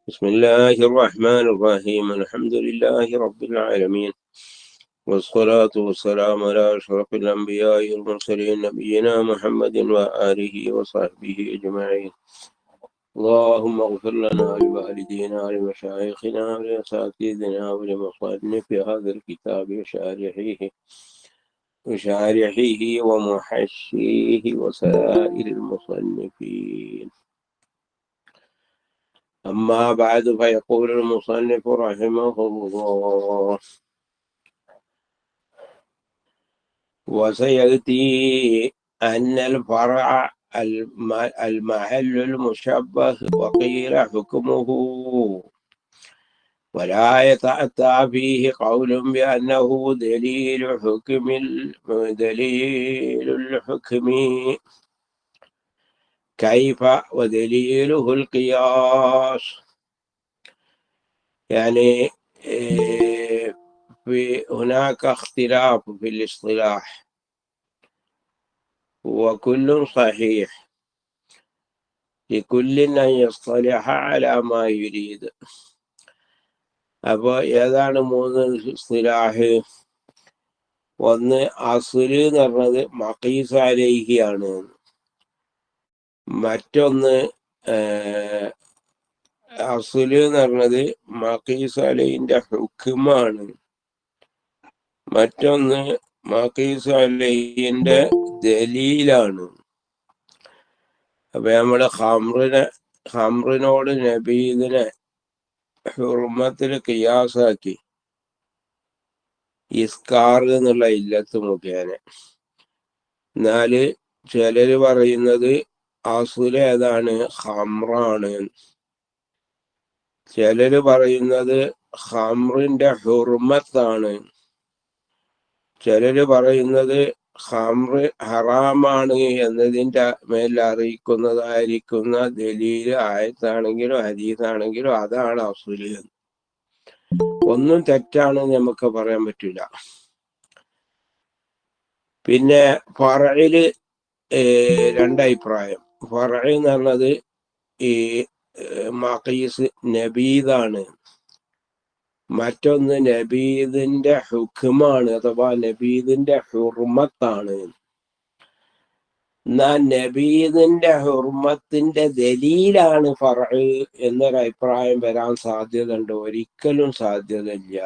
بسم الله الرحمن الرحيم. الحمد لله رب العالمين، والصلاة والسلام على أشرف الأنبياء والمرسلين نبينا محمد وآله وصحبه أجمعين. اللهم اغفر لنا ولوالدينا ولمشايخنا ولأساتذتنا ولمصنف هذا الكتاب وشارحيه ومحشيه وسائر المصنفين. أما بعد، فيقول المصنف رحمه الله: وسيأتي أن الفرع المحل المشبه وقيل حكمه، ولا يتأتى فيه قول بأنه دليل الحكم، كيف ودليله القياس. يعني هناك اختلاف في الاصطلاح، وكل صحيح، لكل أن يصطلح على ما يريد. അപ്പോൾ ഏതാണ് മൂന്ന് ഇസ്തിലാഹ്? ഒന്ന്, അസ്ല് എന്ന് പറഞ്ഞത് മഖീസ് അലൈഹിയാണ്. മറ്റൊന്ന് അസ്ല് എന്ന് പറഞ്ഞത് മഖീസ് അലൈഹിന്റെ ഹുക്മാണ്. മറ്റൊന്ന് മഖീസ് അലൈഹിന്റെ ദലീലാണ്. അപ്പൊ നമ്മള് ഹംറിനോട് നബീദിനെ ഹുർമത്തിന് ഖിയാസാക്കി, ഇസ്കാർ എന്നുള്ള ഇല്ലത്ത് മുഖേന. എന്നാല് ചിലര് പറയുന്നത് അസുല ഏതാണ്? ഹംറാണ്. ചിലര് പറയുന്നത് ഹംറിന്റെ ഹുർമത്താണ്. ചിലര് പറയുന്നത് ഹംറ് ഹറാമാണ് എന്നതിൻ്റെ മേൽ അറിയിക്കുന്നതായിരിക്കുന്ന ദലീല് ആയത്താണെങ്കിലും ഹദീസാണെങ്കിലും അതാണ് അസുല്. ഒന്നും തെറ്റാണെന്ന് നമുക്ക് പറയാൻ പറ്റില്ല. പിന്നെ ഫറയില് രണ്ടഭിപ്രായം. ഫറ എന്ന് പറഞ്ഞത് ഈ മഖീസ് നബീദാണ്. മറ്റൊന്ന് നബീദിന്റെ ഹുക്മാണ്, അഥവാ നബീദിന്റെ ഹുർമത്താണ്. എന്നാൽ നബീദിന്റെ ഹുർമത്തിന്റെ ദലീലാണ് ഫറഅ് എന്നൊരഭിപ്രായം വരാൻ സാധ്യതയുണ്ട്? ഒരിക്കലും സാധ്യതയില്ല.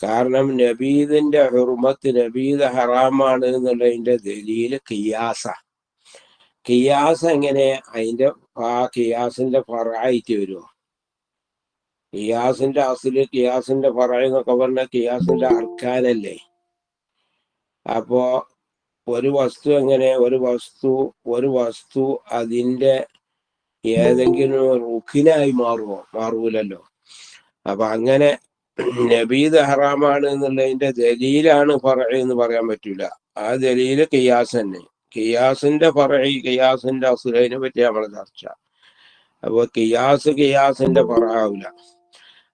കാരണം നബീദിന്റെ ഹുർമത്ത്, നബീദ് ഹറാമാണ് എന്നുള്ളതിന്റെ ദലീല് ഖിയാസ. ഖിയാസ് എങ്ങനെ? അതിന്റെ ഖിയാസിന്റെ ഫറആയിട്ട് വരുമോ? ഖിയാസിന്റെ അസ്ല്, ഖിയാസിന്റെ ഫറഅ് എന്നൊക്കെ പറഞ്ഞാൽ ഖിയാസിന്റെ അർക്കാനല്ലേ. അപ്പോ ഒരു വസ്തു എങ്ങനെ? ഒരു വസ്തു അതിന്റെ ഏതെങ്കിലും റുക്കിനായി മാറുമോ? മാറൂലല്ലോ. അപ്പൊ അങ്ങനെ നബീദ് ഹറാമാണ് എന്നുള്ളതിന്റെ ദലീലാണ് ഫറഅ് എന്ന് പറയാൻ പറ്റൂല. ആ ദലീല് ഖിയാസ് തന്നെ. ഖിയാസിന്റെ ഫറഅ്, ഖിയാസിന്റെ അസ്ലിനെ പറ്റി നമ്മളെ ചർച്ച. അപ്പൊ ഖിയാസിന്റെ ഫറആവില്ല.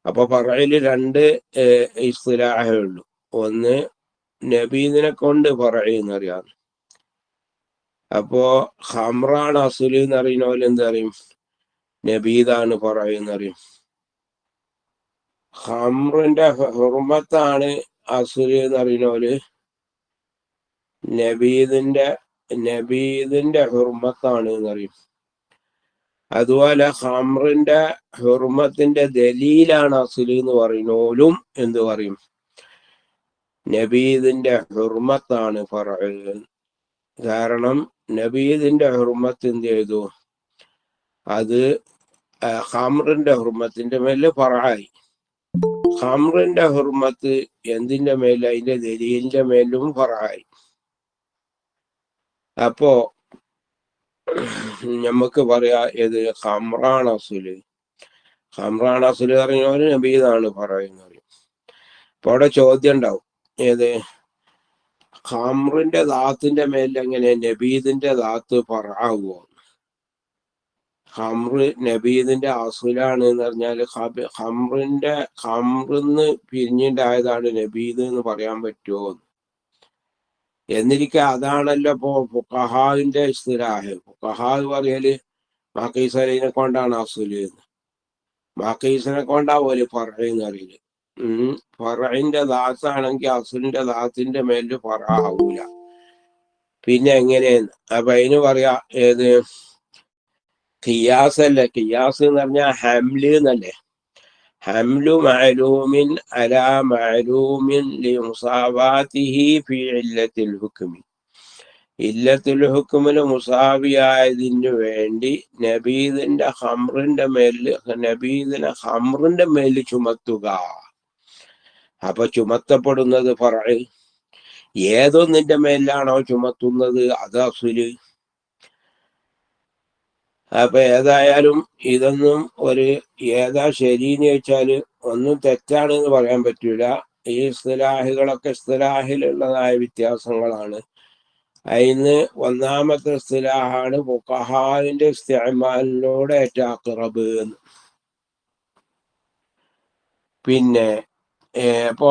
അപ്പൊ ഫറഅയില് രണ്ട് ഇസ്തിലാഹേ ഉള്ളൂ. ഒന്ന്, നബീദിനെ കൊണ്ട് ഫറഅ് എന്നറിയാം. അപ്പോ ഹംറാണ് അസുല് എന്ന് അറിയുന്ന പോലെ എന്തറിയും? നബീദാണ് ഫറഅ് എന്നറിയും. ഹംറിന്റെ ഹുർമത്താണ് അസുല് എന്ന് അറിയുന്ന പോലെ നബീദിന്റെ ഹുർമത്താണ് എന്നറിയും. അതുപോലെ ഹംറിന്റെ ഹുർമത്തിന്റെ ദലീലാണ് അസുല് എന്ന് പറയുന്നോലും എന്ത് പറയും? നബീദിന്റെ ഹുർമത്താണ് ഫറഅ്. കാരണം നബീദിന്റെ ഹുർമത്ത് എന്ത് ചെയ്തു? അത് ഹംറിന്റെ ഹുർമത്തിന്റെ മേല് ഫറആയി. ഹംറിന്റെ ഹുർമത്ത് എന്തിന്റെ മേല്? അതിന്റെ ദലീലിന്റെ മേലും ഫറആയി. അപ്പോ നമുക്ക് പറയാ ഏത്? ഹംറാണ് അസുല്. ഹംറാണ് അസുല് പറയുന്നവര് നബീദാണ് ഫറഅ് എന്ന് പറയും. അപ്പൊ അവിടെ ചോദ്യം ഉണ്ടാവും, ഏത്? ഹംറിന്റെ ദാത്തിന്റെ മേലിൽ എങ്ങനെ നബീദിന്റെ ദാത്ത് ഫറആവോ? ഹംറ് നബീദിന്റെ അസുലാണ് എന്ന് പറഞ്ഞാല് ഹംറിന്ന് പിരിഞ്ഞുണ്ടായതാണ് നബീദ് എന്ന് പറയാൻ പറ്റുമോ? എന്നിരിക്കെ അതാണല്ലോ ഇപ്പോ ഫുഖഹാന്റെ ഇസ്തിലാഹ്. ഫുഖഹാ പറയല് മഖീസ് അലൈഹിനെ കൊണ്ടാണ് അസുല്. മഖീസിനെ കൊണ്ടാ പോലെ ഫറയെന്ന് അറിയില്ല. ഫറയിന്റെ ദാസാണെങ്കിൽ അസുലിന്റെ ദാസിന്റെ മേലില് ഫറ ആവൂല. പിന്നെ എങ്ങനെയെന്ന് അപ്പൊ അതിന് പറയാ ഏത് ഖിയാസ് അല്ലേ? ഖിയാസ് എന്ന് പറഞ്ഞാൽ ഹംല് എന്നല്ലേ? ഹംലു മഅലൂമിൻ അലാ മഅലൂമിൻ ലിമുസാവാതിഹി ഫി ഇല്ലത്തിൽ ഹുക്മി. ഇല്ലത്തുൽ ഹുക്മിന് മുസാവിയായതിനു വേണ്ടി നബീദിന്റെ ഹംറിന്റെ മേലില് നബീദിനെ ഹംറിന്റെ മേലിൽ ചുമത്തുക. അപ്പൊ ചുമത്തപ്പെടുന്നത് ഫറഅ്. ഏതൊന്നിന്റെ മേലിലാണോ ചുമത്തുന്നത് അത് അസുല്. അപ്പൊ ഏതായാലും ഇതൊന്നും ഒരു ഏതാ ശരിന്ന് ചോദിച്ചാല് ഒന്നും തെറ്റാണെന്ന് പറയാൻ പറ്റൂല. ഈ ഇസ്തിലാഹികളൊക്കെ ഇസ്തിലാഹിലുള്ളതായ വ്യത്യാസങ്ങളാണ്. അതിന് ഒന്നാമത്തെ ഇസ്തിലാഹാണ് ഫുഖഹാഇന്റെ ഇസ്തിഅമാലിനോട് ഏറ്റവും അഖ്റബ് എന്ന്. പിന്നെ ഇപ്പോ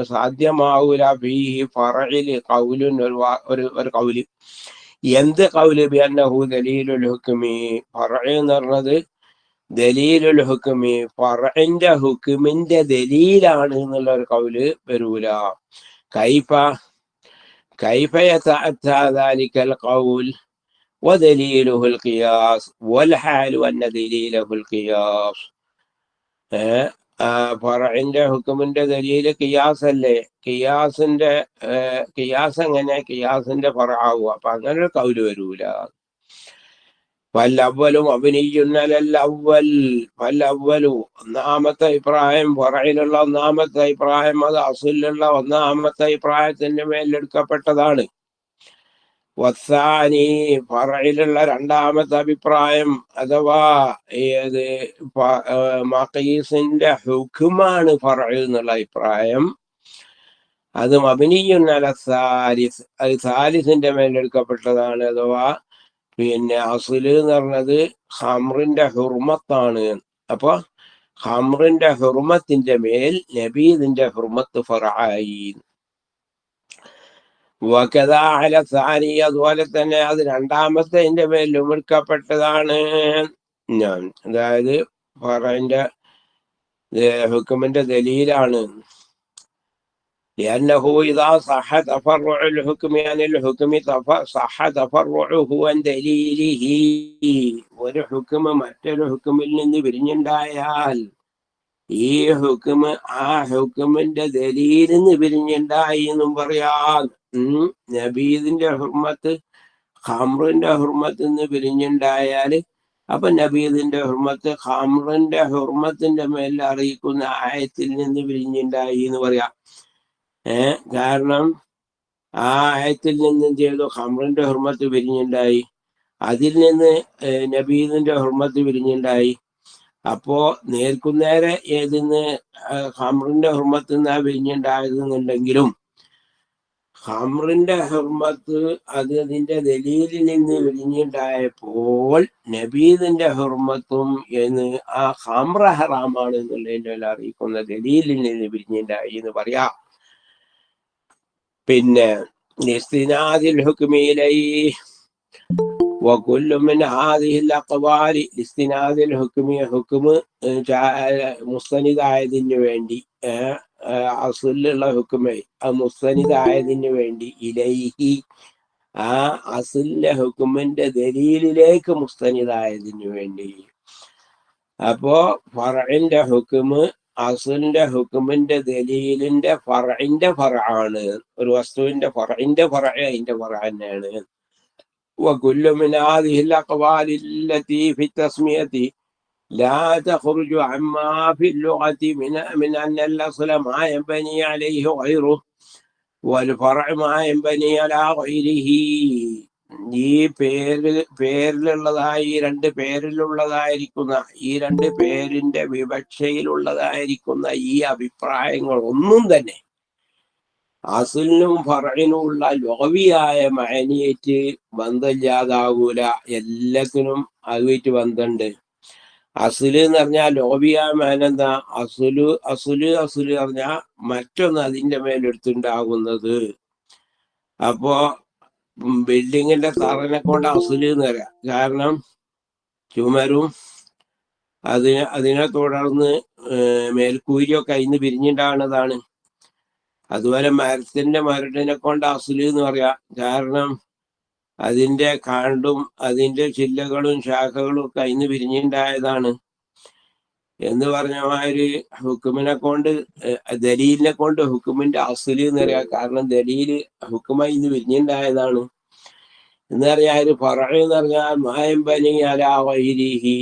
സാധ്യമാവൂല ഫീഹി ഫറഇല് ഖൗലുൻ ഒരു ഖൗല്. എന്ത് ഖൗല്? ബിഅന്നഹു ദലീലുൽ ഹുക്മി. ഫറഇ എന്ന് പറഞ്ഞത് ദലീലുൽ ഹുക്മി, ഫറഇന്റെ ഹുക്മിന്റെ ദലീലാണ് എന്നുള്ള ഒരു ഖൗല് വരൂല. കൈഫ യതഅത്താ ദാലികൽ ഖൗൽ ودليله القياس والحال أن دليله القياس. ഫറഇന്റെ ഹുക്മിന്റെ ദലീല് ഖിയാസ് അല്ലേ? ഖിയാസ് എങ്ങനെ ഖിയാസിന്റെ ഫറആവുക? അപ്പൊ അങ്ങനെ ഒരു കൗല് വരൂല. വല്ലവ്വലും വല്ലവ്വലു ഒന്നാമത്തെ അഭിപ്രായം, ഫറഇലുള്ള ഒന്നാമത്തെ അഭിപ്രായം അത് അസ്ലിലുള്ള ഒന്നാമത്തെ അഭിപ്രായത്തിന്റെ മേലെടുക്കപ്പെട്ടതാണ്. വസാനി ഫറഇലുള്ള രണ്ടാമത്തെ അഭിപ്രായം അഥവാ ഏത് മഖീസിന്റെ ഹുക്മാണ് ഫറഇ എന്നുള്ള അഭിപ്രായം അത് മബ്നിയുൻ അല സാലിസ്, അത് സാലിസിന്റെ മേലെടുക്കപ്പെട്ടതാണ്. അഥവാ പിന്നെ അസ്ല് എന്ന് പറഞ്ഞത് ഹംറിന്റെ ഹുർമത്താണ്. അപ്പൊ ഹംറിന്റെ ഹുർമത്തിന്റെ മേൽ നബീദിന്റെ ഹുർമത്ത് ഫറആയി. സാനി അതുപോലെ തന്നെ അത് രണ്ടാമത്തെ മേലും എടുക്കപ്പെട്ടതാണ്. അതായത് ഫറഇന്റെ ഹുക്മിന്റെ ദലീലാണ്. لأنه إذا صح تفرع الحكم عن الحكم صح تفرعه عن دليله. ഒരു ഹുക്മ മറ്റൊരു ഹുക്മിൽ നിന്ന് പിരിഞ്ഞുണ്ടായാൽ ഈ ഹുക്മ ആ ഹുക്മിന്റെ ദലീലിന്ന് പിരിഞ്ഞുണ്ടായി എന്നും പറയാം. നബീദിന്റെ ഹുർമത്ത് ഖംറിന്റെ ഹുർമത്തിൽ നിന്ന് പിരിഞ്ഞുണ്ടായാല് അപ്പൊ നബീദിന്റെ ഹുർമത്ത് ഖംറിന്റെ ഹുർമത്തിന്റെ മേൽ അറിയിക്കുന്ന ആയത്തിൽ നിന്ന് പിരിഞ്ഞുണ്ടായി എന്ന് പറയാം. കാരണം ആ ആയത്തിൽ നിന്നും ചെയ്തു ഖംറിന്റെ ഹുർമത്ത് പിരിഞ്ഞുണ്ടായി, അതിൽ നിന്ന് നബീദിന്റെ ഹുർമത്ത് പിരിഞ്ഞുണ്ടായി. അപ്പോ നേർക്കുന്നേരെ ഏതിന്ന് ഖംറിന്റെ ഹുർമത്ത് നിന്നാ പിരിഞ്ഞുണ്ടായതെന്നുണ്ടെങ്കിലും ഖംറിന്റെ ഹുർമത്ത് അത് അതിന്റെ ദലീലിൽ നിന്ന് പിരിഞ്ഞുണ്ടായപ്പോൾ നബീദിന്റെ ഹുർമത്തും എന്ന് ആ ഖംറ ഹറാമാണ് എന്നുള്ളതിന്റെ അറിയിക്കുന്ന ദലീലിൽ നിന്ന് പിരിഞ്ഞുണ്ടായി എന്ന് പറയാം. പിന്നെ ഇസ്തിനാദിൽ ഹുക്മി ഇലൈഹി وكل من هذه الأقوال استناد الحكم حكم മുസ്തനിദായതിന് വേണ്ടി അസ്ലുള്ള ഹുക്മെ മുസ്തനിദായതിന് വേണ്ടി ഇലൈഹി ആ അസ്ലിന്റെ ഹുക്മിന്റെ ദലീലിലേക്ക് മുസ്തനിദായതിന് വേണ്ടി. അപ്പോ ഫറഇന്റെ ഹുക്മ് അസ്ലിന്റെ ഹുക്മിന്റെ ദലീലിന്റെ ഫറഇന്റെ ഫറആണ്. ഒരു വസ്തുവിന്റെ ഫറഇന്റെ ഫറഅ അതിന്റെ ഫറഅ തന്നെയാണ്. وكل من هذه الأقوال التي في التسمية لا تخرج عما في اللغة من أن الأصل ما ينبني عليه غيره والفرع ما ينبني على غيره. ഈ പേരിലുള്ളതായി രണ്ട് പേരിലുള്ളതായിരിക്കുന്ന ഈ രണ്ട് പേരിന്റെ വിവക്ഷയിലുള്ളതായിരിക്കുന്ന ഈ അഭിപ്രായങ്ങൾ ഒന്നും തന്നെ അസ്ലിനും ഫറഇനുമുള്ള ലൊഗവിയായ മഅനിയേറ്റ് ബന്ധമില്ലാതാകൂല. എല്ലാത്തിനും അതുമായിട്ട് ബന്ധമുണ്ട്. അസ്ല് എന്ന് പറഞ്ഞാൽ ലൊഗവിയായ മഅന എന്താ? അസ്ല് പറഞ്ഞാൽ മറ്റൊന്ന് അതിന്റെ മേലെടുത്തുണ്ടാകുന്നത്. അപ്പോ ബിൽഡിങ്ങിന്റെ തറനെ കൊണ്ട് അസുല് എന്ന് പറയാം. കാരണം ചുമരും അതിനെ തുടർന്ന് മേൽക്കൂരിയൊക്കെ അതിന് പിരിഞ്ഞുണ്ടാകുന്നതാണ്. അതുപോലെ മരത്തിന്റെ മരടിനെ കൊണ്ട് അസുല് എന്ന് പറയാം. കാരണം അതിന്റെ കാണ്ടും അതിന്റെ ചില്ലകളും ശാഖകളും ഒക്കെ അതിന് പിരിഞ്ഞുണ്ടായതാണ് എന്ന് പറഞ്ഞ മാതിരി ഹുക്കുമിനെ കൊണ്ട് ദലീലിനെ കൊണ്ട് ഹുക്കുമിന്റെ അസുല് എന്ന് പറയാം. കാരണം ദലീല് ഹുക്കുമായി ഇന്ന് പിരിഞ്ഞുണ്ടായതാണ് എന്ന് പറഞ്ഞാൽ ഫറഅ് എന്ന് പറഞ്ഞാൽ മായം ബനി അലാ ഗൈരിഹി,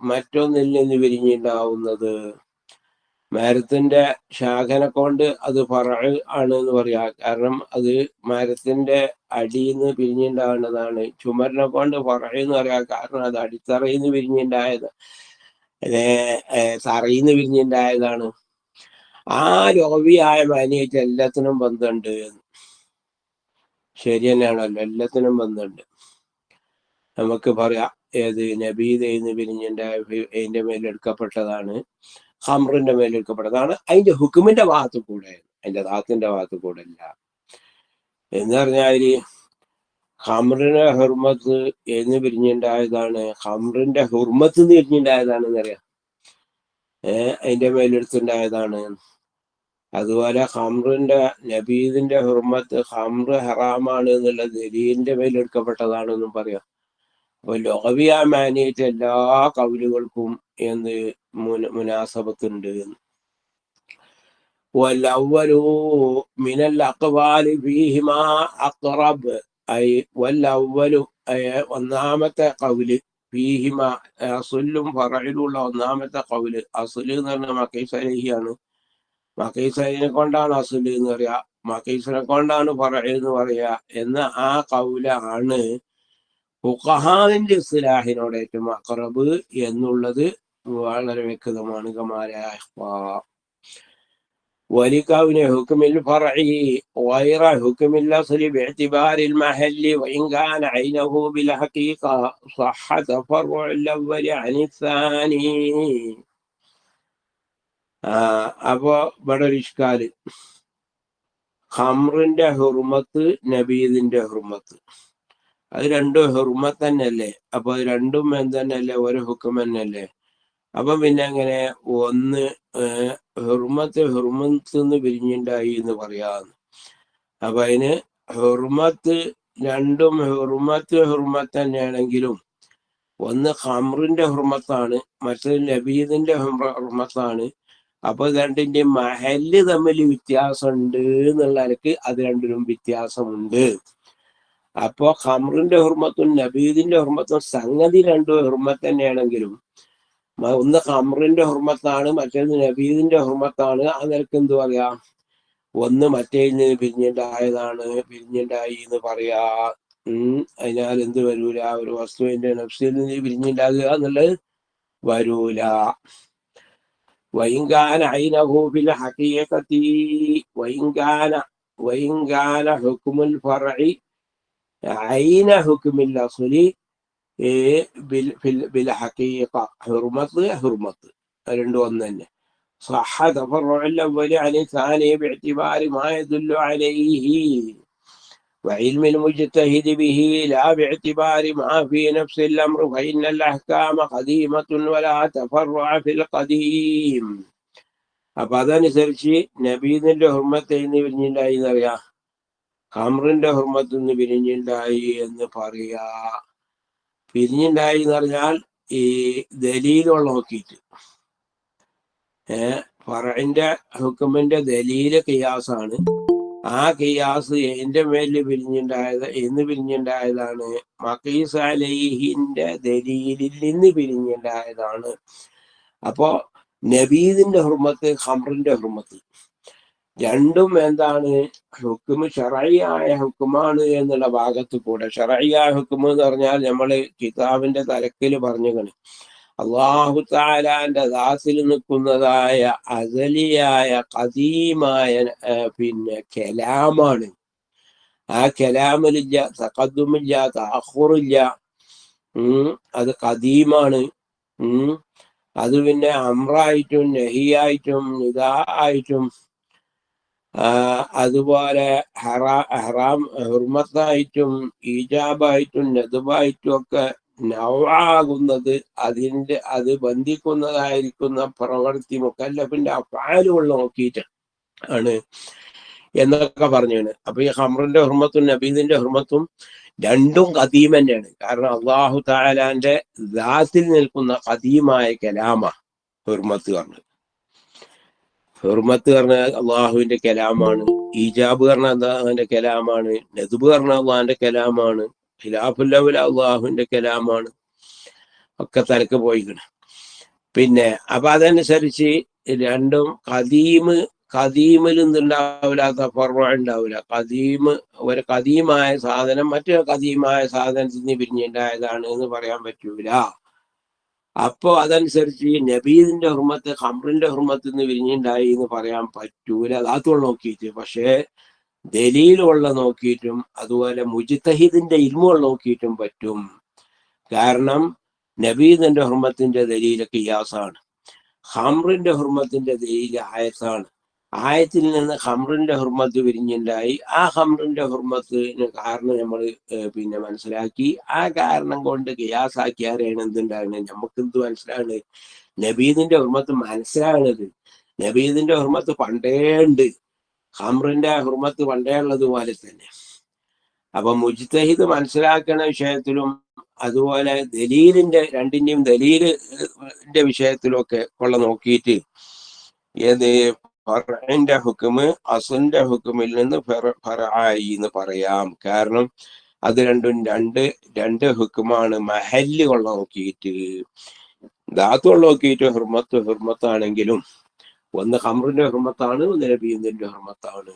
മറ്റൊന്നിൽ നിന്ന് പിരിഞ്ഞുണ്ടാവുന്നത്. മരത്തിന്റെ ശാഖനെ കൊണ്ട് അത് ഫറഅ് ആണ് എന്ന് പറയാം. കാരണം അത് മരത്തിന്റെ അടിയിൽ നിന്ന് പിരിഞ്ഞുണ്ടാകുന്നതാണ്. ചുമരിനെ കൊണ്ട് ഫറഅ് എന്ന് പറയാം. കാരണം അത് അടിത്തറയിൽ നിന്ന് പിരിഞ്ഞുണ്ടായത്, തറയിൽ നിന്ന് പിരിഞ്ഞുണ്ടായതാണ്. ആ ലോപിയായ മാനിയായിട്ട് എല്ലാത്തിനും ബന്ധമുണ്ട്. ശരി തന്നെയാണല്ലോ, എല്ലാത്തിനും ബന്ധമുണ്ട്. നമുക്ക് പറയാം ഏത് നബീദ് പിരിഞ്ഞിന്റെ അതിന്റെ മേലെടുക്കപ്പെട്ടതാണ്, ഹംറിന്റെ മേലെടുക്കപ്പെട്ടതാണ്. അതിന്റെ ഹുക്കുമിന്റെ ഭാഗത്ത് കൂടെ, അതിന്റെ ദാത്തിന്റെ ഭാഗത്ത് കൂടെ അല്ല. എന്ന് പറഞ്ഞാല് ഹംറിന്റെ ഹുർമത്ത് എന്ന് പിരിഞ്ഞുണ്ടായതാണ്, ഹംറിന്റെ ഹുർമത്ത് നിന്ന് പിരിഞ്ഞുണ്ടായതാണ് എന്നറിയാം. അതിന്റെ മേലെടുത്തുണ്ടായതാണ്. അതുപോലെ ഹംറിന്റെ നബീദിന്റെ ഹുർമത്ത്, ഹംറ് ഹറാമാണ് എന്നുള്ള ദലീലിന്റെ മേലെടുക്കപ്പെട്ടതാണെന്നും പറയാം. അപ്പൊ ലോകവിയ മാനിയായിട്ട് എല്ലാ കൗലുകൾക്കും എന്ത് മുനാസബത്തുണ്ട്. വല്ലവ്വലു മിനൽ അഖ്വാലി ഫീഹിമാ അഖ്റബ്, വല്ലവ്വലു ഒന്നാമത്തെ കൗല്, ഫീഹിമ അസുലും ഫറയിലുള്ള ഒന്നാമത്തെ കൗല്. അസുല് എന്ന് പറഞ്ഞാൽ മക്കൈസലഹിയാണ്. മക്കൈസലിനെ കൊണ്ടാണ് അസുല് എന്ന് പറയാ, മക്കൈസിനെ കൊണ്ടാണ് ഫറഇ എന്ന് പറയാ എന്ന ആ കൗലാണ് ഫുഖഹാന്റെ ഇസ്ലാഹിനോട് ഏറ്റവും അഖറബ് എന്നുള്ളത് വളരെ വ്യക്തമാണ്. ولكون حكم الفرع غير حكم الأصل باعتبار المحل وإن كان عينه بالحقيقة صح تفرع الأول عن الثاني. അപ്പോ ഇവിടെ ഒരു ഇഷ്കാല്, ഖംറിന്റെ ഹുർമത്ത് നബീദിന്റെ ഹുർമത്ത്, അത് രണ്ടും ഹുർമത്ത് തന്നെയല്ലേ. അപ്പൊ അത് രണ്ടും എന്തന്നെയല്ലേ, ഒരു ഹുക്കം തന്നെയല്ലേ. അപ്പൊ പിന്നെ അങ്ങനെ ഒന്ന് ഹുർമത്ത് പിരിഞ്ഞുണ്ടായി എന്ന് പറയാന്ന്. അപ്പൊ അതിന് ഹുർമത്ത് രണ്ടും ഹുർമത്ത് തന്നെയാണെങ്കിലും ഒന്ന് ഖംറിന്റെ ഹുർമത്താണ്, മറ്റൊരു നബീദിന്റെ ഹുർമത്താണ്. അപ്പൊ രണ്ടിന്റെ മഹല് തമ്മിൽ വ്യത്യാസമുണ്ട് എന്നുള്ള നിലക്ക് അത് രണ്ടിനും വ്യത്യാസമുണ്ട്. അപ്പോ ഖംറിന്റെ ഹുർമത്തും നബീദിന്റെ ഹുർമത്തും സംഗതി രണ്ടും ഹുർമത്ത് തന്നെയാണെങ്കിലും ഒന്ന് ഖംറിന്റെ ഹുർമത്താണ്, മറ്റേത് നബീദിന്റെ ഹുർമത്താണ്. ആ നിലക്ക് എന്ത് പറയാ, ഒന്ന് മറ്റേതിന് പിരിഞ്ഞുണ്ടായി എന്ന് പറയാ. അതിനാൽ എന്ത് വരൂല, ഒരു വസ്തുവിന്റെ നഫ്സിൽ നിന്ന് പിരിഞ്ഞുണ്ടാകുക എന്നുള്ളത് വരൂല. വൈങ്കാന ഐനഹു ഫിൽ ഹഖീഖത്തി വൈങ്കാന ഹുക്മുൽ ഫർഇ ഐന ഹുക്മിൽ അസ്ലി ബിൽ ഹഖീഖ. ഹുർമത്ത് രണ്ടും ഒന്ന് തന്നെ. صح تفرع الأول عن الثاني باعتبار ما يدل عليه وعلم المجتهد به لا باعتبار ما في نفس الأمر فإن الأحكام قديمة ولا تفرع في القديم. അപ്പൊ അതനുസരിച്ച് നബീദിന്റെ ഹുർമത്ത് എന്ന് പിരിഞ്ഞുണ്ടായി എന്നറിയാ, ഖംറിന്റെ ഹുർമത്ത് നിന്ന് പിരിഞ്ഞുണ്ടായി എന്ന് പറയാ. പിരിഞ്ഞുണ്ടായി എന്ന് പറഞ്ഞാൽ ഈ ദലീലുള്ള നോക്കിയിട്ട്, ഫറഇന്റെ ഹുക്കുമിന്റെ ദലീല് ഖിയാസാണ്. ആ ഖിയാസ് എന്റെ മേലിൽ പിരിഞ്ഞുണ്ടായതാണ്, മഖീസ് അലൈഹിന്റെ ദലീലിൽ നിന്ന് പിരിഞ്ഞുണ്ടായതാണ്. അപ്പോ നബീദിന്റെ ഹുർമത്ത് ഖംറിന്റെ ഹുർമത്ത് രണ്ടും എന്താണ്, ഹുക്കുമ് ശറഈയായ ഹുക്കുമാണ് എന്നുള്ള ഭാഗത്ത് കൂടെ. ശറഈയായ ഹുക്കുമ് എന്ന് പറഞ്ഞാൽ നമ്മള് കിതാബിന്റെ തലക്കില് പറഞ്ഞുകണ്, അല്ലാഹു തആലാന്റെ ദാത്തിൽ നിൽക്കുന്നതായ അസലിയായ ഖദീമായ പിന്നെ കലാമാണ്. ആ കലാമിലില്ല തഖദ്ദുമില്ല തഅഖുറില്ല, അത് ഖദീമാണ്. അത് പിന്നെ അമ്രായിട്ടും നഹിയായിട്ടും നിദാ ആയിട്ടും അതുപോലെ ഹറാം ഹുർമത്തായിട്ടും ഈജാബായിട്ടും നദുബായിട്ടും ഒക്കെ നവാകുന്നത് അത് ബന്ധിക്കുന്നതായിരിക്കുന്ന പ്രവൃത്തി മുക്കല്ലഫിന്റെ അഫ്ആലുകൾ നോക്കിയിട്ട് ആണ് എന്നൊക്കെ പറഞ്ഞാണ്. അപ്പൊ ഈ ഹംറിന്റെ ഹുർമത്തും നബീദിന്റെ ഹുർമത്തും രണ്ടും ഖദീം തന്നെയാണ്. കാരണം അള്ളാഹു തആലാന്റെ ദാത്തിൽ നിൽക്കുന്ന ഖദീമായ കലാമ ഹുർമത്ത് പറഞ്ഞത്. ഹുർമത്ത് പറഞ്ഞാൽ അള്ളാഹുവിന്റെ കലാമാണ്, ഈജാബ് പറഞ്ഞാൽ അള്ളാഹുവിന്റെ കലാമാണ്, നദുബ് പറഞ്ഞാൽ അള്ളാഹിന്റെ കലാമാണ്, ഖിലാഫുല്ലൗല അള്ളാഹുവിന്റെ കലാമാണ്, ഒക്കെ തലക്ക് പോയിക്കണം. പിന്നെ അപ്പൊ അതനുസരിച്ച് രണ്ടും ഖദീമിൽ നിന്നുണ്ടാവില്ല, തഫറു ഉണ്ടാവില്ല. ഒരു ഖദീമായ സാധനം മറ്റൊരു ഖദീമായ സാധനത്തിൽ നിന്ന് പിരിഞ്ഞുണ്ടായതാണ് എന്ന് പറയാൻ പറ്റൂല. അപ്പോ അതനുസരിച്ച് നബീദിന്റെ ഹുർമത്ത് ഹംറിന്റെ ഹുർമത്തിൽ നിന്ന് വിരിഞ്ഞുണ്ടായി എന്ന് പറയാൻ പറ്റൂല അതാത്തുള്ള നോക്കിയിട്ട്. പക്ഷേ ദലീലുള്ള നോക്കിയിട്ടും അതുപോലെ മുജ്തഹിദിന്റെ ഇൽമുകൾ നോക്കിയിട്ടും പറ്റും. കാരണം നബീദിന്റെ ഹുർമത്തിന്റെ ദലീൽ ഖിയാസാണ്, ഹംറിന്റെ ഹുർമത്തിന്റെ ദലീൽ ആയത്താണ്. ആയത്തിൽ നിന്ന് ഹംറിന്റെ ഹുർമത്ത് വിരിഞ്ഞുണ്ടായി. ആ ഹംറിന്റെ ഹുർമത്തിന് കാരണം നമ്മൾ പിന്നെ മനസ്സിലാക്കി. ആ കാരണം കൊണ്ട് ഖിയാസാക്കിയാരെയാണ് എന്തുണ്ടാകുന്നത്, നമുക്ക് എന്ത് മനസ്സിലാകുന്നത്, നബീദിന്റെ ഹുർമത്ത് മനസ്സിലാകുന്നത്. നബീദിന്റെ ഹുർമത്ത് പണ്ടേ ഉണ്ട്, ഹംറിന്റെ ഹുർമത്ത് പണ്ടേ ഉള്ളതുപോലെ തന്നെ. അപ്പൊ മുജ്തഹിദ് മനസ്സിലാക്കുന്ന വിഷയത്തിലും അതുപോലെ രണ്ടിന്റെയും ദലീലിന്റെ വിഷയത്തിലൊക്കെ ഉള്ള നോക്കിയിട്ട് ഏത് ഫർഇന്റെ ഹുക്മ് അസ്ലിന്റെ ഹുക്മിൽ നിന്ന് ഫർആയി എന്ന് പറയാം. കാരണം അത് രണ്ടും രണ്ട് ഹുക്മാണ്. മഹല്ല് കൊള്ള നോക്കിയിട്ട് ധാത്തുള്ള നോക്കിയിട്ട് ഹുർമത്താണെങ്കിലും ഒന്ന് ഹംറിന്റെ ഹുർമത്താണ്, ഒന്ന് നബീദിന്റെ ഹുർമത്താണ്.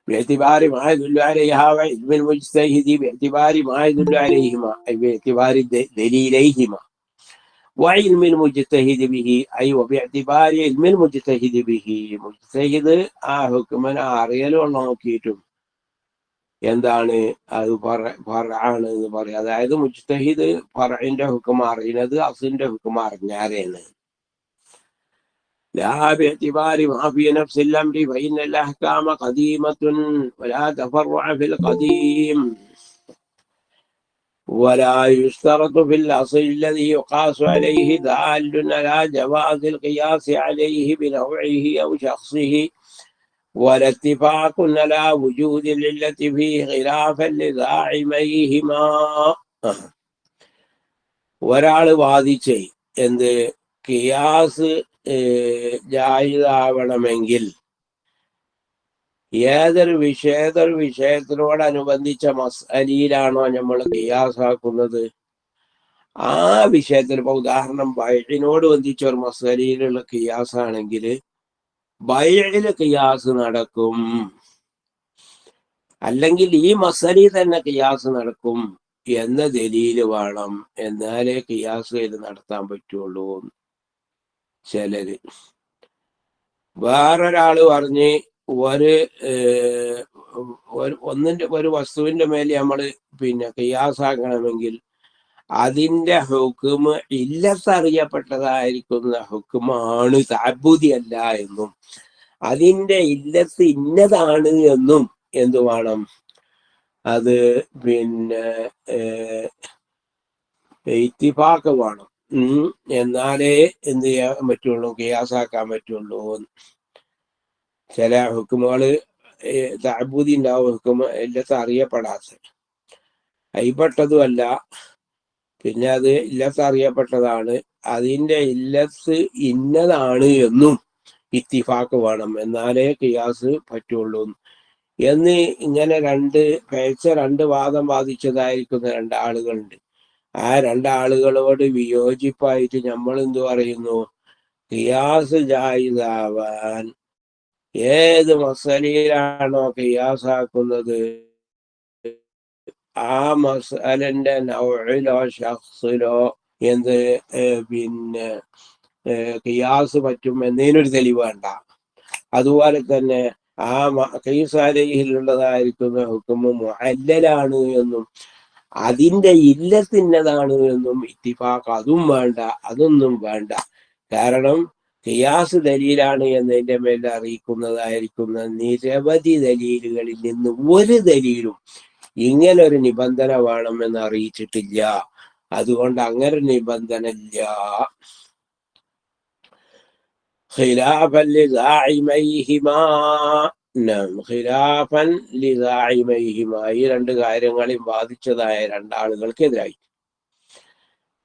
باعتبار ما يدل عليها وعلم المجتهد باعتبار ما يدل عليهما أي باعتبار دليليهما وعلم المجتهد به أي وباعتبار علم المجتهد به. മുജ്തഹിദ് ആ ഹുക്മനെ അറിയലുള്ള നോക്കിയിട്ടും എന്താണ് അത് ഫർആണ് എന്ന് പറയാം. അതായത് മുജ്തഹിദ് ഫർഇന്റെ ഹുക്മ അറിയുന്നത് അസ്ലിന്റെ ഹുക്മ അറിഞ്ഞാരെയാണ്. لا باعتبار ما في نفس الأمر فإن الأحكام قديمة ولا تفرع في القديم ولا يشترط في الأصل الذي يقاس عليه دال على جواز القياس عليه بنوعه أو شخصه ولا اتفاق على وجود العلة فيه خلافا لزاعميهما. ഒരാള് വാദിച്ചേ എന്ത് ഖിയാസ് ജായിദാവണമെങ്കിൽ ഏതൊരു വിഷയത്തിനോടനുബന്ധിച്ച മസ്അലയിലാണോ നമ്മൾ ഖിയാസാക്കുന്നത്, ആ വിഷയത്തിൽ ഇപ്പൊ ഉദാഹരണം ബൈഇനോട് ബന്ധിച്ച ഒരു മസ്അലയിലുള്ള ഖിയാസാണെങ്കിൽ ബൈഇല് ഖിയാസ് നടക്കും, അല്ലെങ്കിൽ ഈ മസ്അലയിൽ തന്നെ ഖിയാസ് നടക്കും എന്ന ദലീല് വേണം, എന്നാലേ ഖിയാസ് ഇത് നടത്താൻ പറ്റുള്ളൂ. ചിലര് വേറൊരാള് പറഞ്ഞ് ഒരു വസ്തുവിന്റെ മേലെ നമ്മള് പിന്നെ ഖിയാസാക്കണമെങ്കിൽ അതിന്റെ ഹുക്മ് ഇല്ലത്തറിയപ്പെട്ടതായിരിക്കുന്ന ഹുക്മാണ്, തഅബ്ബുദി അല്ല എന്നും അതിന്റെ ഇല്ലത്ത് ഇന്നതാണ് എന്നും എന്തു വേണം, അത് പിന്നെ ഇത്തിഫാഖ് വേണം. എന്നാലേ എന്ത് ചെയ്യാൻ പറ്റുള്ളൂ, ഖിയാസാക്കാൻ പറ്റുള്ളൂ. ചില ഹുക്കുമുകള് തഅബ്ബുദി ഉണ്ടാവും, ഹുക്കുമ ഇല്ലത്ത് അറിയപ്പെടാത്ത അയിപ്പെട്ടതുമല്ല, പിന്നെ അത് ഇല്ലത്ത് അറിയപ്പെട്ടതാണ്, അതിന്റെ ഇല്ലത്ത് ഇന്നതാണ് എന്നും ഇത്തിഫാക്ക് വേണം, എന്നാലേ ഖിയാസ് പറ്റുള്ളൂ എന്ന് ഇങ്ങനെ രണ്ട് വാദം വാദിച്ചതായിരിക്കുന്ന രണ്ടാളുകളുണ്ട്. ആ രണ്ടാളുകളോട് വിയോജിപ്പായിട്ട് നമ്മൾ എന്തു പറയുന്നു, ഖിയാസ് ജായിദാവാൻ ഏത് മസലയിലാണോ ഖിയാസാക്കുന്നത് ആ മസലന്റെ നൗഇലോ ശഖ്സിലോ എന്ത് പിന്നെ ഖിയാസ് പറ്റും എന്നതിനൊരു തെളിവ് വേണ്ട. അതുപോലെ തന്നെ ആ ഖീസ് അലൈഹിലുള്ളതായിരിക്കുന്ന ഹുക്മ് മുഅല്ലലാണ് എന്നും അതിന്റെ ഇല്ലത്തിന്നതാണ് എന്നും ഇത്തിഫാഖ് അതും വേണ്ട, അതൊന്നും വേണ്ട. കാരണം ഖിയാസ് ദലീലാണ് എന്നതിന്റെ മേൽ അറിയിക്കുന്നതായിരിക്കുന്ന നിരവധി ദലീലുകളിൽ നിന്ന് ഒരു ദലീലും ഇങ്ങനെ ഒരു നിബന്ധന വേണമെന്ന് അറിയിച്ചിട്ടില്ല. അതുകൊണ്ട് അങ്ങനെ ഒരു നിബന്ധന ഇല്ല. ഖിലാഫൻ ലിസാഇമൈഹിമാ, ഖിലാഫൻ ലിസാഇമൈഹിമാ, ഈ രണ്ട് കാര്യങ്ങളെയും ബാധിച്ചതായ രണ്ടാളുകൾക്കെതിരായി.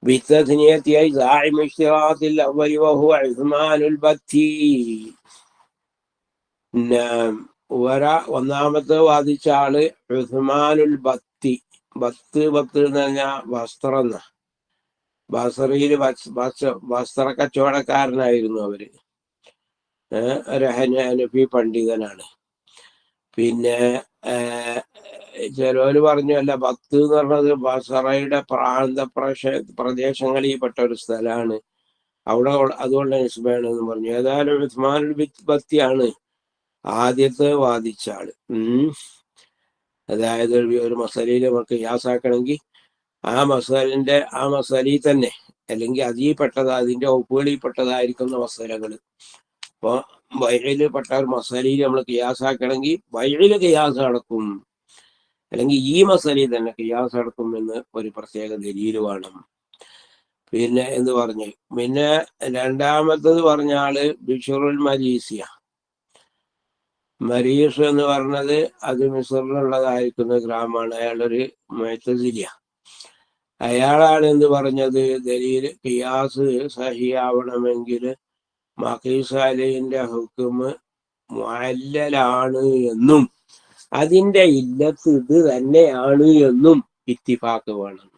ബിത്തസ്നിയത്തിയായി സാഇമ ഇശ്തിറാത്തിൽ അവ്വലി വഹുവ ഉസ്മാനുൽ ബത്തി, ഒന്നാമത്തെ വാദിച്ച ആള് ഉസ്മാനുൽ ബത്തി. ബത്ത് എന്ന് പറഞ്ഞാൽ വസ്ത്രം എന്ന. ബസറിയിൽ വസ്ത്ര കച്ചവടക്കാരനായിരുന്നു അവര്. ഒരു ഹനഫി പണ്ഡിതനാണ്. പിന്നെ ചിലവര് പറഞ്ഞു അല്ല, ബത്ത് എന്ന് പറഞ്ഞത് ബസറയുടെ പ്രദേശങ്ങളിൽ പെട്ട ഒരു സ്ഥലമാണ്, അവിടെ അതുകൊണ്ട് നിസ്ബയാണ് എന്ന് പറഞ്ഞു. ഏതായാലും ഉസ്മാനുൽ ബത്തിയാണ് ആദ്യത്തെ വാദിച്ച ആള്. അതായത് ഒരു മസലയിൽ നമുക്ക് യാസാക്കണമെങ്കിൽ ആ മസലയിൽ തന്നെ, അല്ലെങ്കിൽ അതിൽ പെട്ടതാ, അതിന്റെ ഒപ്പുകളിൽ പെട്ടതായിരിക്കുന്ന മസലകൾ. അപ്പൊ ബൈഇല് പെട്ട ഒരു മസലയിൽ നമ്മൾ ഖിയാസാക്കണമെങ്കിൽ ബൈഇല് ഖിയാസ് നടക്കും, അല്ലെങ്കിൽ ഈ മസലയിൽ തന്നെ ഖിയാസ് നടക്കും എന്ന് ഒരു പ്രത്യേക ദലീല് വേണം. പിന്നെ എന്ന് പറഞ്ഞു. പിന്നെ രണ്ടാമത്തത് പറഞ്ഞ ആള് ബിഷറുൽ മരീസിയ. മരീസ് എന്ന് പറഞ്ഞത് അത് മിസറിലുള്ളതായിരിക്കുന്ന ഗ്രാമമാണ്. അയാളൊരു മുഅ്തസിലിയ. അയാളാണ് എന്ന് പറഞ്ഞത് ദലീൽ ഖിയാസ് സഹിയാവണമെങ്കിൽ മഖീസ് അലൈഹിന്റെ ഹുക്മ് മുഅല്ലലാണ് എന്നും അതിന്റെ ഇല്ലത്ത് ഇത് തന്നെയാണ് എന്നും ഇത്തിഫാഖ് വേണം.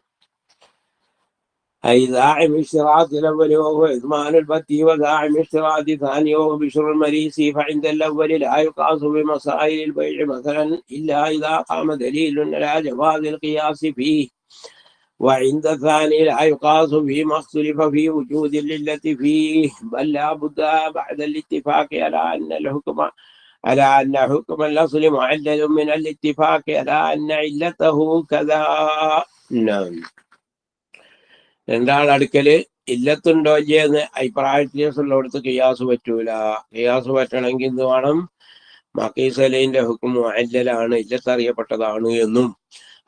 أي زاعم اشتراط الأول وهو إضمان البتي، وزاعم اشتراط الثاني وهو بشر المريسي، فعند الأول لا يقاس بمسائل البيع مثلا إلا إذا قام دليل على جواز القياس فيه، وعند الثاني لا يقاس فيما اختلف في وجود العلة فيه، بل لا بد بعد الاتفاق على أن حكم الأصل معلل من الاتفاق على أن علته كذا. نعم. രണ്ടാളടുക്കല് ഇല്ലത്തുണ്ടോ എന്ന് അഭിപ്രായ വ്യത്യാസമുള്ളടത്ത് ഖിയാസ് പറ്റൂല. ഖിയാസ് പറ്റണമെങ്കിൽ എന്ത് വേണം? മഖീസ് അലൈഹിന്റെ ഹുക്ം മുഅല്ലലാണ്, ഇല്ലത്ത് അറിയപ്പെട്ടതാണ് എന്നും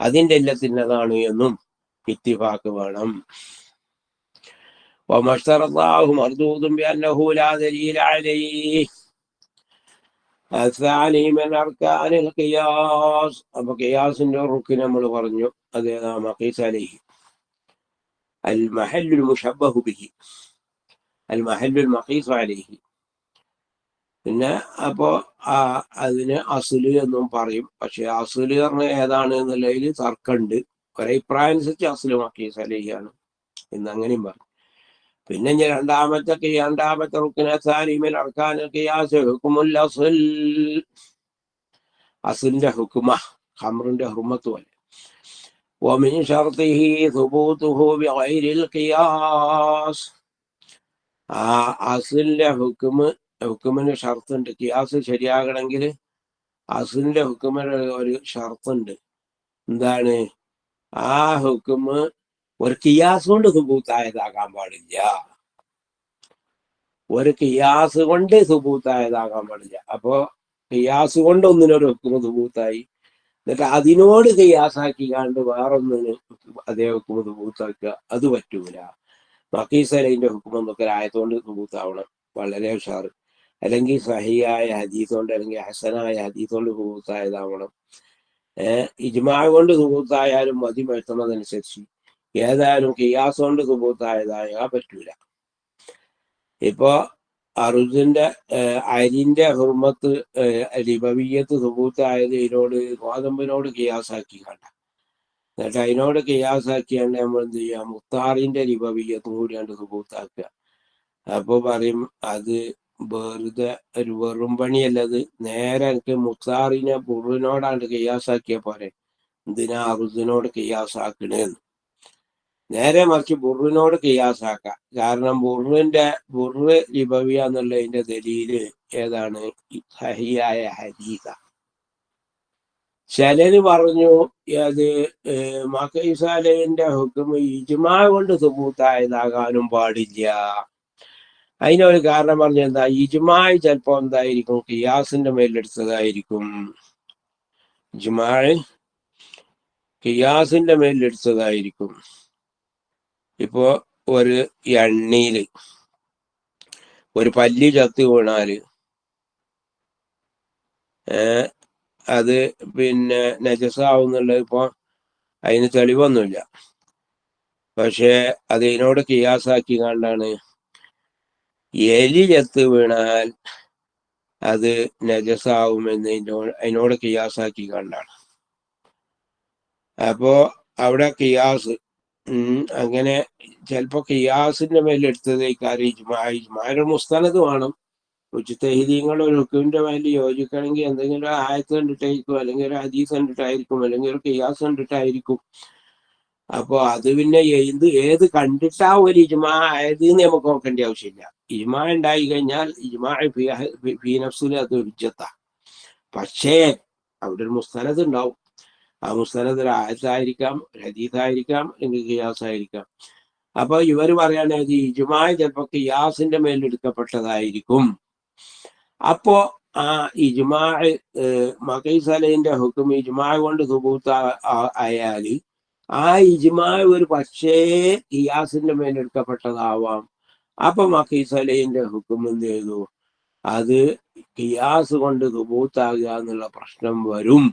അതിന്റെ ഇല്ലത്തിൻ്റെതാണ് എന്നും ഇത്തിഫാഖ് വേണം. وما اشترطاه مردود بأنه لا دليل عليه. الثاني من أركان القياس. അപ്പൊ ഖിയാസിന്റെ റുക്ൻ നമ്മൾ പറഞ്ഞു, അതേതാ? മഖീസ് അലൈഹി. المحل المشبه به، المحل المقيس عليه. പിന്നെ അപ്പോ അതിന് അസ്ല് എന്നും പറയും. പക്ഷെ അസ്ല് പറഞ്ഞ ഏതാണ് എന്നുള്ളതിൽ തർക്കമുണ്ട്. ഒരഭിപ്രായം അനുസരിച്ച് അസ്ല് മഖീസ് അലൈഹിയാണ് എന്ന് അങ്ങനെയും പറയും. പിന്നെ രണ്ടാമത്തെ റുക്ന സാലിമിൽ അർക്കാൻ ഖിയാസ് ഹുക്മുൽ അസ്ൽ. അസ്ലിന്റെ ഹുക്മ ഖംറിന്റെ ഹുർമത്ത് പോലെ. ومن شرطه ثبوته بغير القياس. അസ്ലിന്റെ ഹുക്കുമിന് ഷർത്തുണ്ട്. ഖിയാസ് ശരിയാകണമെങ്കിൽ അസ്ലിന്റെ ഹുക്കുമിന് ഒരു ഷർത്തുണ്ട്. എന്താണ്? ആ ഹുക്കുമ് ഒരു ഖിയാസ് കൊണ്ട് സുബൂത്തായതാകാൻ പാടില്ല. ഒരു ഖിയാസ് കൊണ്ട് സുബൂത്തായതാകാൻ പാടില്ല. അപ്പോ ഖിയാസ് കൊണ്ട് ഒന്നിനൊരു ഹുക്കുമ് സുബൂത്തായി, എന്നിട്ട് അതിനോട് ഖിയാസാക്കി കണ്ട് വേറൊന്നിന് അതേ ഹുക്കുമ് സുബൂത്താക്കുക, അത് പറ്റൂല. മഖീസ് അലൈഹിന്റെ ഹുക്കം എന്നൊക്കെ ആയതുകൊണ്ട് സുബൂത്താവണം, വളരെ ഉഷാറ്. അല്ലെങ്കിൽ സഹിയായ ഹദീസ് കൊണ്ട്, അല്ലെങ്കിൽ ഹസനായ ഹദീസ് കൊണ്ട് സുബൂത്തായതാവണം. ഇജ്മാ കൊണ്ട് സുബൂത്തായാലും മതി പറ്റുന്നതനുസരിച്ച്. ഏതായാലും ഖിയാസ് കൊണ്ട് സുബൂത്തായതായാൽ പറ്റൂല. ഇപ്പോ അരിന്റെ ഹുർമത്ത് ലിബവിയത്ത് സുബൂത്തായത് ഇതിനോട് ഗോതമ്പിനോട് ഖിയാസാക്കി കണ്ട, എന്നിട്ട് അതിനോട് ഖിയാസാക്കിയാണ്ട് നമ്മൾ എന്ത് ചെയ്യുക? മുത്താറിന്റെ ലിബവിയത്തും കൂടിയാണ്ട് സുബൂത്താക്കുക. അപ്പൊ പറയും അത് വെറുതെ ഒരു വെറും പണിയല്ലത്. നേരെ എനിക്ക് മുത്താറിനെ ബുറിനോടാണ്ട് ഖിയാസാക്കിയ പോലെ എന്തിനാ അറുദിനോട് ഖിയാസാക്കണേന്ന്. നേരെ മറിച്ച് ബുറിനോട് ഖിയാസാക്കാം. കാരണം ബുറ് ലിബവിയ എന്നുള്ളതിന്റെ ദലീല് ഏതാണ്? സഹിയായ ഹദീസ. ചിലര് പറഞ്ഞു അത് മഖീസ് അലൈഹിന്റെ ഹുക്ം ഇജ്മാ കൊണ്ട് സുബൂത്തായതാകാനും പാടില്ല. അതിനൊരു കാരണം പറഞ്ഞ എന്താ, ഇജ്മായ് ചിലപ്പോ എന്തായിരിക്കും, ഖിയാസിന്റെ മേലെടുത്തതായിരിക്കും. ഇജ്മായ് ഖിയാസിന്റെ മേലെടുത്തതായിരിക്കും. ഇപ്പോ ഒരു എണ്ണയില് ഒരു പല്ലി ചത്തു വീണാല് അത് പിന്നെ നജസാവുന്നുള്ളത് ഇപ്പൊ അതിന് തെളിവൊന്നുമില്ല. പക്ഷെ അത് ഇതിനോട് ഖിയാസാക്കി കണ്ടാണ്, എലി ചത്ത് വീണാൽ അത് നജസാവുമെന്ന് അതിനോട് ഖിയാസാക്കി കണ്ടാണ്. അപ്പോ അവിടെ ഖിയാസ് അങ്ങനെ ചിലപ്പോ ഖിയാസിന്റെ മേലെടുത്തത് കാര്യം ഇജ്മായുടെ മുസ്തനത് വേണം. മുജ്തഹിദീങ്ങൾ ഒരു ഹുക്മിന്റെ മേലിൽ യോജിക്കണമെങ്കിൽ എന്തെങ്കിലും ഒരു ആയത്ത് കണ്ടിട്ടായിരിക്കും, അല്ലെങ്കിൽ ഒരു ഹദീസ് കണ്ടിട്ടായിരിക്കും, അല്ലെങ്കിൽ ഒരു ഖിയാസ് കണ്ടിട്ടായിരിക്കും. അപ്പൊ അത് പിന്നെ ഏത് കണ്ടിട്ടാ ഒരു ഇജ്മാ ആയത് നമുക്ക് നോക്കേണ്ട ആവശ്യമില്ല. ഇജ്മാ ഉണ്ടായി കഴിഞ്ഞാൽ ഇജ്മാ ഫീ നഫ്സിൽ അത് ഹുജ്ജത്താ. പക്ഷേ അവിടെ ഒരു മുസ്തനദ് ഉണ്ടാവും. ആ മുസ്തനദ് ഒരു ആയത്തായിരിക്കാം, ഒരു ഹദീസായിരിക്കാം, അല്ലെങ്കിൽ ഖിയാസ് ആയിരിക്കാം. അപ്പൊ ഇവർ പറയുകയാണെങ്കിൽ ഇജ്മാ ചിലപ്പോ ഖിയാസിന്റെ മേലെടുക്കപ്പെട്ടതായിരിക്കും. അപ്പോ ആ ഇജ്മാ മഖീസ് അലൈന്റെ ഹുക്ം ഇജ്മാ കൊണ്ട് സുബൂത്ത് ആയാല് ആ ഇജ്മാ ഒരു പക്ഷേ ഖിയാസിന്റെ മേലെടുക്കപ്പെട്ടതാവാം. അപ്പൊ മഖീസ് അലൈന്റെ ഹുക്ം എന്ത് ചെയ്തു, അത് ഖിയാസ് കൊണ്ട് സുബൂത്താകുക എന്നുള്ള പ്രശ്നം വരും.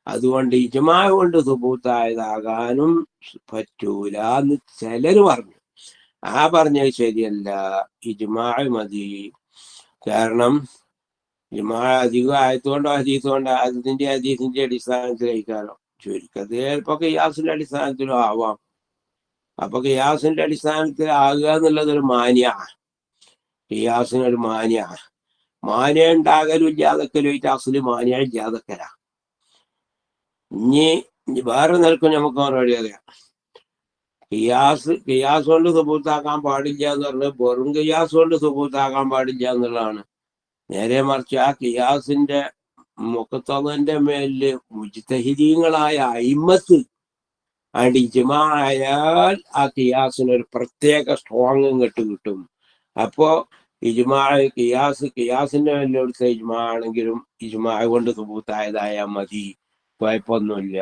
അതുകൊണ്ട് ഇജ്മാ കൊണ്ട് സുബൂത്തായതാകാനും പറ്റൂല എന്ന് ചിലര് പറഞ്ഞു. ആ പറഞ്ഞത് ശരിയല്ല, ഇജ്മാ മതി. കാരണം ഇജ്മാ അധികം ആയതുകൊണ്ടോ ഹദീസ് കൊണ്ടോ അതിന്റെ ഹദീസിന്റെ അടിസ്ഥാനത്തിലായിക്കാലോ, ചുരുക്കത്തിൽ ചിലപ്പോ ഖിയാസിന്റെ അടിസ്ഥാനത്തിലും ആവാം. അപ്പൊ ഖിയാസിന്റെ അടിസ്ഥാനത്തിൽ ആകുക എന്നുള്ളത് ഒരു മാന്യ, ഖിയാസിനൊരു മാന്യ ഉണ്ടാകലും ഇല്ലാതക്കലും ആയിട്ട് അസുല് മാന്യ ഇല്ലാതക്കലാ. ഇനി വേറെ നിൽക്കും നമുക്ക് മറുപടി അറിയാം. ഖിയാസ് കൊണ്ട് സുബൂത്താക്കാൻ പാടില്ല എന്ന് പറഞ്ഞ് വെറും ഖിയാസ് കൊണ്ട് സുബൂത്താക്കാൻ പാടില്ല എന്നുള്ളതാണ്. നേരെ മറിച്ച് ആ ഖിയാസിന്റെ മുഖത്തവന്റെ മേലില് മുജ്തഹിദീങ്ങളായ അയിമത്ത് അണ്ട് ഇജ്മാ ആയാൽ ആ ഖിയാസിന് ഒരു പ്രത്യേക സ്ട്രോങ് കിട്ടും. അപ്പോ ഇജ്മാ ഖിയാസിന്റെ മേലെടുത്ത ഇജ്മാ ആണെങ്കിലും ഇജ്മാ കൊണ്ട് സുബൂത്തായതായാൽ മതി, കുഴപ്പമൊന്നുമില്ല.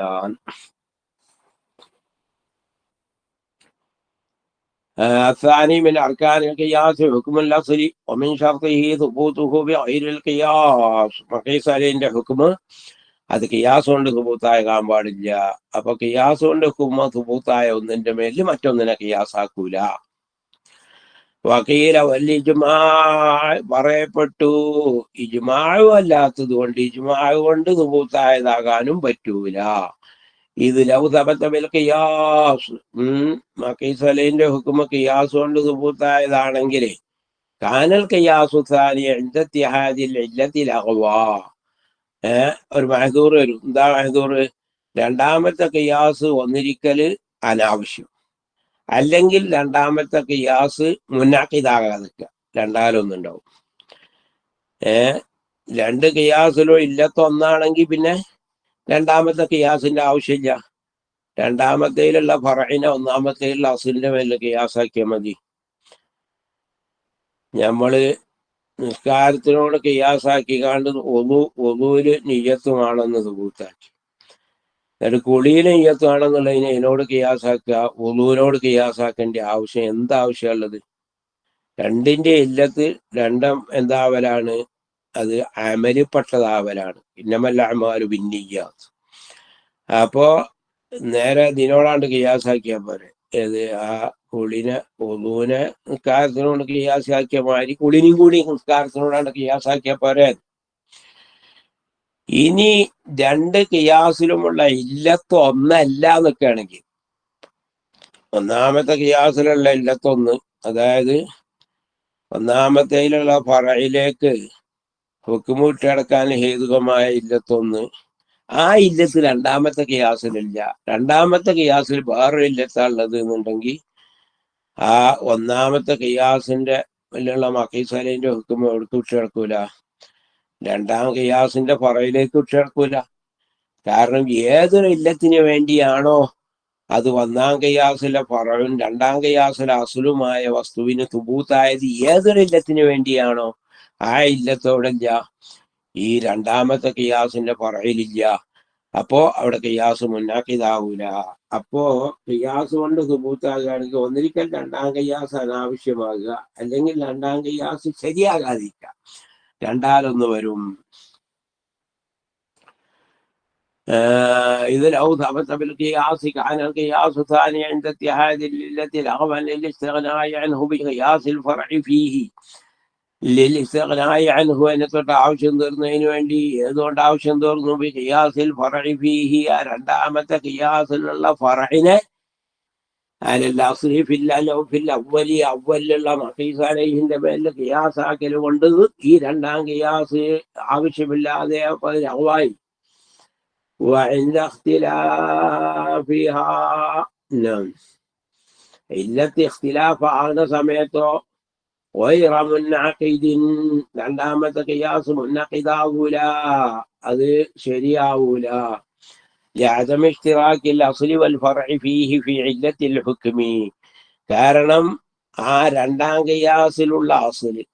الثاني من أركان القياس حكم الأصل ومن شرطه ثبوته بغير القياس. മഖീസ് അലൈന്റെ ഹുക്മ അത് ഖിയാസ് കൊണ്ട് സുബൂത്താകാൻ പാടില്ല. അപ്പൊ ഖിയാസ് കൊണ്ട് ഹുക്മ സുബൂത്തായ ഒന്നിന്റെ മേലിൽ മറ്റൊന്നിനെ ഖിയാസാക്കൂല. വക്കീല വല്ലിജ്മാ പറയപ്പെട്ടു, ഇജ്മാഉ അല്ലാത്തത് കൊണ്ട് ഇജ്മാഉ കൊണ്ട് സുബൂത്തായതാകാനും പറ്റൂല. ഇത് ലൗ തബത്ത ബിൽ ഖിയാസ്, മഖീസ് അലൈന്റെ ഹുക്മ ഖിയാസ് കൊണ്ട് സുബൂത്തായതാണെങ്കിൽ കാനൽ ഖിയാസു സാനി ഇൻദ ഇത്തിഹാദിൽ ഇല്ലത്തിൽ അഖ്വാ. ഒരു മഹദൂർ വരും. എന്താ മഹദൂർ? രണ്ടാമത്തെ ഖിയാസ് ഒന്നിരിക്കല് അനാവശ്യം, അല്ലെങ്കിൽ രണ്ടാമത്തെ ഖിയാസ് മുന്നാക്കിതാകാതെ നിൽക്കുക, രണ്ടാലൊന്നുണ്ടാവും. രണ്ട് ഖിയാസിലോ ഇല്ലത്തൊന്നാണെങ്കിൽ പിന്നെ രണ്ടാമത്തെ ഖിയാസിന്റെ ആവശ്യമില്ല. രണ്ടാമത്തേലുള്ള ഫറഇനെ ഒന്നാമത്തേലുള്ള അസുലിന്റെ മേലെ ഖിയാസാക്കിയാൽ മതി. നമ്മള് നിസ്കാരത്തിനോട് ഖിയാസാക്കി കാണ്ട് ഒളൂല് നിയ്യത്തുമാണെന്ന് സുബൂത്താക്കി, എന്നിട്ട് കുളിയിലെ നിയ്യത്താണെന്നുള്ളതിനെ ഇതിനോട് ഖിയാസാക്കുക, ഒളൂവിനോട് ഖിയാസാക്കേണ്ട ആവശ്യം എന്താവശ്യമുള്ളത്? രണ്ടിന്റെ ഇല്ലത്ത് രണ്ടും എന്താവലാണ്? അത് അമലിപ്പെട്ടതാവലാണ്. ഇന്നമൽ അഅ്മാലു ബിന്നിയ്യാത്ത്. അപ്പോ നേരെ ഇതിനോടാണ്ട് ഖിയാസാക്കിയാൽ പോരെ. ഏത്? ആ കുളിനെ ഒളൂനെ നിസ്കാരത്തിനോട് ഖിയാസാക്കിയ മാതിരി കുളിനും കൂടി നിസ്കാരത്തിനോടാണ്ട് ഖിയാസാക്കിയ പോരെ. ഇനി രണ്ട് ഖിയാസിലുമുള്ള ഇല്ലത്ത് ഒന്നല്ല എന്നൊക്കെയാണെങ്കിൽ, ഒന്നാമത്തെ ഖിയാസിലുള്ള ഇല്ലത്തൊന്ന്, അതായത് ഒന്നാമത്തേലുള്ള ഫറയിലേക്ക് ഹുക്മ് വിട്ടടക്കാൻ ഹേതുകമായ ഇല്ലത്തൊന്ന്, ആ ഇല്ലത്ത് രണ്ടാമത്തെ ഖിയാസിലില്ല. രണ്ടാമത്തെ ഖിയാസിൽ വേറൊരു ഇല്ലത്താ ഉള്ളത് എന്നുണ്ടെങ്കിൽ ആ ഒന്നാമത്തെ ഖിയാസിന്റെ ഉള്ള മഖീസ് അലൈന്റെ ഹുക്മ് എവിടേക്ക് വിട്ടുകിടക്കൂല? രണ്ടാം ഖിയാസിന്റെ ഫറയിലേക്ക് വിട്ടുകിടക്കൂല. കാരണം ഏതൊരു ഇല്ലത്തിന് വേണ്ടിയാണോ അത് ഒന്നാം ഖിയാസിലെ ഫറഉം രണ്ടാം ഖിയാസിലെ അസ്ലുമായ വസ്തുവിന് തുബൂത്തായത് ഏതൊരു ഇല്ലത്തിന് വേണ്ടിയാണോ ആ ഇല്ലത്തോടില്ല, ഈ രണ്ടാമത്തെ ഖിയാസിന്റെ ഫറഇലില്ല. അപ്പോ അവിടെ ഖിയാസ് മുന്നാക്കിതാവൂല. അപ്പോ ഖിയാസ് കൊണ്ട് തുബൂത്താകുകയാണെങ്കിൽ ഒന്നിരിക്കൽ രണ്ടാം ഖിയാസ് അനാവശ്യമാകുക, അല്ലെങ്കിൽ രണ്ടാം ഖിയാസ് ശരിയാകാതിരിക്കുക, രണ്ടാലൊന്ന് വരും. إذا لو ثبت بالقياس كان القياس الثاني عند اتحاد العلة الأغفل للاستغناء عنه بقياس الفرع فيه. للاستغناء عنه എന്നിട്ട് ആവശ്യം തീർന്നതിന് വേണ്ടി ഏതുകൊണ്ട് ആവശ്യം തീർന്നു? ബിഖിയാസിൽ ഫറഇ ഫീഹി, ആ രണ്ടാമത്തെ ഖിയാസിലുള്ള ഫറഇനെ അലൽ അസ്ലി ഫിൽ അവ്വലി, അവ്വലിലുള്ള മഖീസ് അലൈഹിന്റെ പേരിൽ ഖിയാസാക്കൽ കൊണ്ട് ഈ രണ്ടാം ഖിയാസ് ആവശ്യമില്ലാതെ അഹ്വായി. وعند اختلافها ഇല്ലത്ത് ഇഖ്തിലാഫ് ആകുന്ന സമയത്തോ غير منعقد, രണ്ടാമത്തെ ഖിയാസ് മുന്നഖിദാവൂല, അത് ശരിയാവൂല. لعدم اشتراك الاصل والفرع فيه في علة الحكم, കാരണം ആ രണ്ടാം ഖിയാസിലുള്ള അസ്ല്,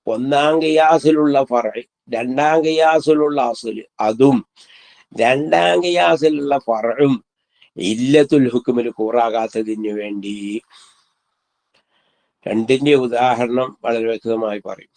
ഒന്നാം ഖിയാസിലുള്ള ഫറഇ, രണ്ടാം ഖിയാസിലുള്ള അസ്ല്, അതും രണ്ടാം ഖിയാസിലുള്ള ഫറഉം ഇല്ലത്തുൽ ഹുക്മിൽ കൂറാകാത്തതിന് വേണ്ടി. രണ്ടിന്റെ ഉദാഹരണം വളരെ വ്യക്തമായി പറയും.